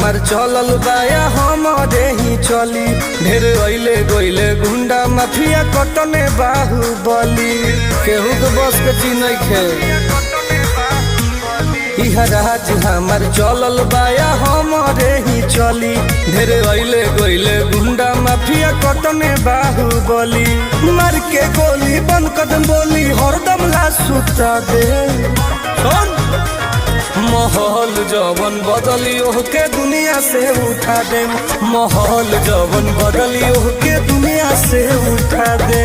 हमार चलल बाया हमारे ही चली। ढेर अइले गइले गुंडा माफिया कटने बाहुबली। केहू के बस के चीज नइखे। इहा राज हमार चलल बाया हमारे ही चली। ढेर अइले गइले गुंडा माफिया कटने बाहुबली। मार के गोली बंद कदम बोली हरदम ला सुता दे। माहौल जवन बदलियो के दुनिया से उठा दे। माहौल जवन बदलियो के दुनिया से उठा दे।